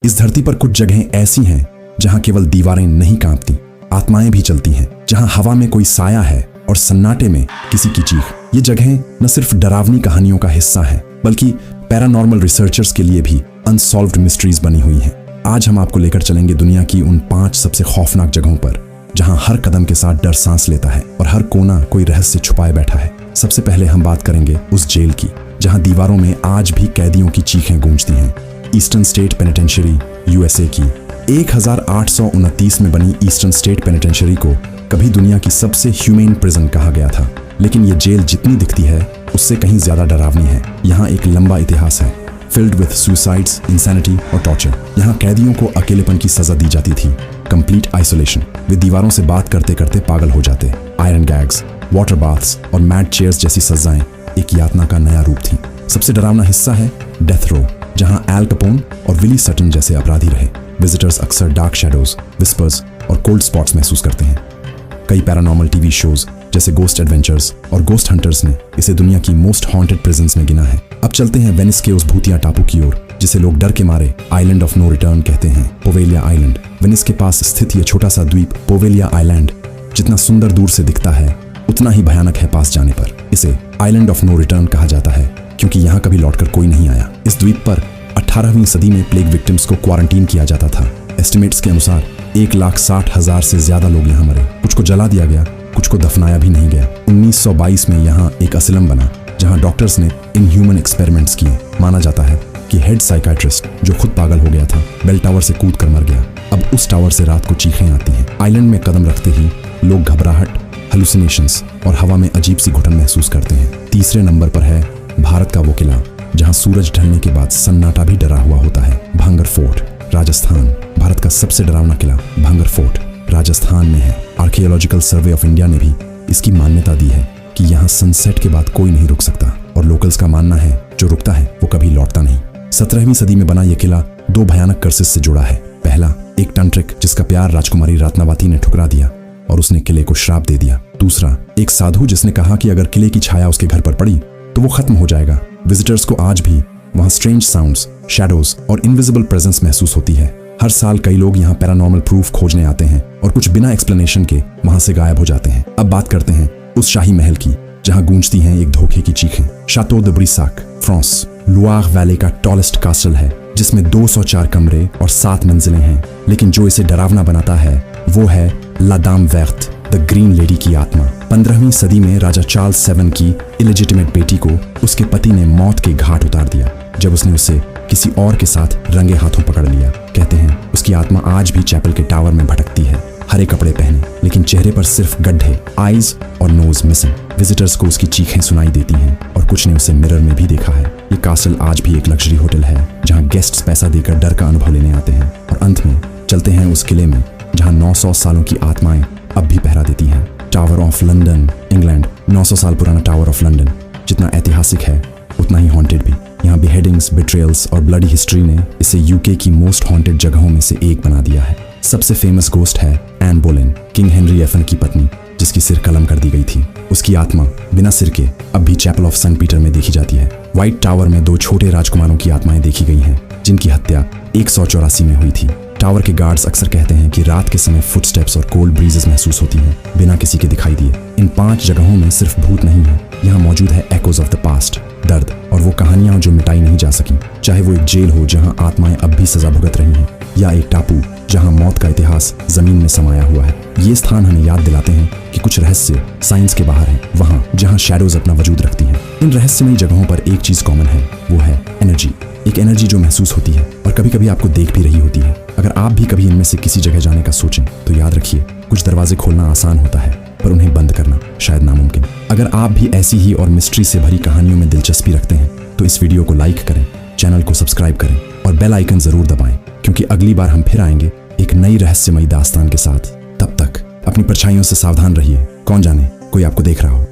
इस धरती पर कुछ जगहें ऐसी हैं जहां केवल दीवारें नहीं कांपती, आत्माएं भी चलती हैं, जहां हवा में कोई साया है और सन्नाटे में किसी की चीख। ये जगहें न सिर्फ डरावनी कहानियों का हिस्सा हैं, बल्कि पैरानॉर्मल रिसर्चर्स के लिए भी अनसॉल्व्ड मिस्ट्रीज बनी हुई हैं। आज हम आपको लेकर चलेंगे दुनिया की उन 5 सबसे खौफनाक जगहों पर जहां हर कदम के साथ डर सांस लेता है और हर कोना कोई रहस्य छुपाए बैठा है। सबसे पहले हम बात करेंगे उस जेल की जहां दीवारों में आज भी कैदियों की चीखें गूंजती हैं। ईस्टर्न स्टेट पेनिटेंशियरी यूएसए की 1829 में बनी ईस्टर्न स्टेट पेनिटेंशियरी को कभी दुनिया की सबसे ह्यूमेन प्रिजन कहा गया था, लेकिन ये जेल जितनी दिखती है उससे कहीं ज्यादा डरावनी है। यहाँ एक लंबा इतिहास है, फिल्ड विथ सुसाइड्स, इंसैनिटी और टॉर्चर। यहाँ कैदियों को अकेलेपन की सजा दी जाती थी, कंप्लीट आइसोलेशन। वे दीवारों से बात करते करते पागल हो जाते। आयरन गैग्स, वाटर बाथ्स और मैड चेयर्स जैसी सजाएं एक यातना का नया रूप थी। सबसे डरावना हिस्सा है डेथ रो, जहां एल कैपोन और विली सटन जैसे अपराधी रहे। विजिटर्स अक्सर डार्क शैडोज, विस्पर्स और कोल्ड स्पॉट्स महसूस करते हैं। कई पैरानॉर्मल टीवी शोज जैसे गोस्ट एडवेंचर्स और गोस्ट हंटर्स ने इसे दुनिया की मोस्ट हॉन्टेड प्रिजन्स में गिना है। अब चलते हैं वेनिस के उस भूतिया टापू की ओर जिसे लोग डर के मारे आइलैंड ऑफ नो रिटर्न कहते हैं, पोवेलिया आइलैंड। वेनिस के पास स्थित यह छोटा सा द्वीप पोवेलिया आइलैंड जितना सुंदर दूर से दिखता है उतना ही भयानक है पास जाने पर। इसे आइलैंड ऑफ नो रिटर्न कहा जाता है क्योंकि यहाँ कभी लौटकर कोई नहीं आया। इस द्वीप पर 18वीं सदी में प्लेग विक्टिम्स को क्वारंटीन किया जाता था। एस्टिमेट्स के अनुसार 1,60,000 से ज्यादा लोग यहाँ मरे। कुछ को जला दिया गया, कुछ को दफनाया भी नहीं गया। 1922 में यहाँ एक असिलम बना जहाँ डॉक्टर्स ने इनह्यूमन एक्सपेरिमेंट्स किए। माना जाता है कि हेड साइकाइट्रिस्ट जो खुद पागल हो गया था बेल टावर से कूद कर मर गया। अब उस टावर से रात को चीखें आती हैं। आइलैंड में कदम रखते ही लोग घबराहट, हेलुसिनेशंस और हवा में अजीब सी घुटन महसूस करते हैं। तीसरे नंबर पर है भारत का वो किला जहां सूरज ढलने के बाद सन्नाटा भी डरा हुआ होता है, भांगर फोर्ट, राजस्थान। भारत का सबसे डरावना किला भांगर फोर्ट राजस्थान में है। आर्कियोलॉजिकल सर्वे ऑफ इंडिया ने भी इसकी मान्यता दी है कि यहाँ सनसेट के बाद कोई नहीं रुक सकता और लोकल्स का मानना है जो रुकता है वो कभी लौटता नहीं। 17वीं सदी में बना यह किला 2 भयानक कर्सेस से जुड़ा है। पहला, एक तंत्रिक जिसका प्यार राजकुमारी रत्नावती ने ठुकरा दिया और उसने किले को श्राप दे दिया। दूसरा, एक साधु जिसने कहा कि अगर किले की छाया उसके घर पर पड़ी तो वो खत्म हो जाएगा। विजिटर्स को आज भी वहां स्ट्रेंज साउंड्स, शैडोज और इनविजिबल प्रेजेंस महसूस होती है। हर साल कई लोग यहाँ पैरानॉर्मल प्रूफ खोजने आते हैं और कुछ बिना एक्सप्लेनेशन के वहां से गायब हो जाते हैं। अब बात करते हैं उस शाही महल की जहां गूंजती हैं एक धोखे की चीखें। शातो दे ब्रिसाक, फ्रांस, लुआर वैली का टॉलेस्ट कास्टल है जिसमें 204 कमरे और 7 मंजिलें हैं। लेकिन जो इसे डरावना बनाता है वो है ला दाम वेर्थ, द ग्रीन लेडी की आत्मा। 15वीं सदी में राजा चार्ल्स 7 की इलेजिटिमेट बेटी को उसके पति ने मौत के घाट उतार दिया जब उसने उसे किसी और के साथ रंगे हाथों पकड़ लिया। कहते हैं उसकी आत्मा आज भी चैपल के टावर में भटकती है, हरे कपड़े पहने लेकिन चेहरे पर सिर्फ गड्ढे, आईज और नोज मिसिंग। विजिटर्स को उसकी चीखें सुनाई देती हैं और कुछ ने उसे मिरर में भी देखा है। ये कास्टल आज भी एक लग्जरी होटल है जहां गेस्ट्स पैसा देकर डर का अनुभव लेने आते हैं। और अंत में चलते हैं उस किले में जहां 900 सालों की आत्माएं अब भी पहरा देती हैं। Tower of London, England. 900 साल पुराना टावर ऑफ लंदन जितना ऐतिहासिक है उतना ही हॉन्टेड भी। यहाँ बिहेडिंग्स, बिट्रेयल्स और ब्लडी हिस्ट्री ने इसे यूके की मोस्ट हॉन्टेड जगहों में से एक बना दिया है। सबसे फेमस गोस्ट है एन बोलेन, किंग हेनरी एफन की पत्नी जिसकी सिर कलम कर दी गई थी। उसकी आत्मा बिना सिर के अब भी चैपल ऑफ सेंट पीटर में देखी जाती है। व्हाइट टावर में 2 छोटे राजकुमारों की आत्माएं देखी गई हैं जिनकी हत्या 184 में हुई थी। टावर के गार्ड्स अक्सर कहते हैं कि रात के समय फुटस्टेप्स और कोल्ड ब्रीजेस महसूस होती हैं बिना किसी के दिखाई दिए। इन 5 जगहों में सिर्फ भूत नहीं है, यहाँ मौजूद है एकोज ऑफ द पास्ट, दर्द और वो कहानियां जो मिटाई नहीं जा सकी। चाहे वो एक जेल हो जहां आत्माएं अब भी सजा भुगत रही हैं या एक टापू जहां मौत का इतिहास जमीन में समाया हुआ है। ये स्थान हमें याद दिलाते हैं कि कुछ रहस्य साइंस के बाहर है, वहां जहां शैडोज अपना वजूद रखती हैं। इन रहस्यमयी जगहों पर एक चीज कॉमन है, वो है एनर्जी। एक एनर्जी जो महसूस होती है और कभी कभी आपको देख भी रही होती है। अगर आप भी कभी इनमें से किसी जगह जाने का सोचें तो याद रखिए कुछ दरवाजे खोलना आसान होता है पर उन्हें बंद करना शायद नामुमकिन। अगर आप भी ऐसी ही और मिस्ट्री से भरी कहानियों में दिलचस्पी रखते हैं तो इस वीडियो को लाइक करें, चैनल को सब्सक्राइब करें और बेल आइकन जरूर दबाएं क्योंकि अगली बार हम फिर आएंगे एक नई रहस्यमयी दास्तान के साथ। तब तक अपनी परछाइयों से सावधान रहिए, कौन जाने कोई आपको देख रहा हो।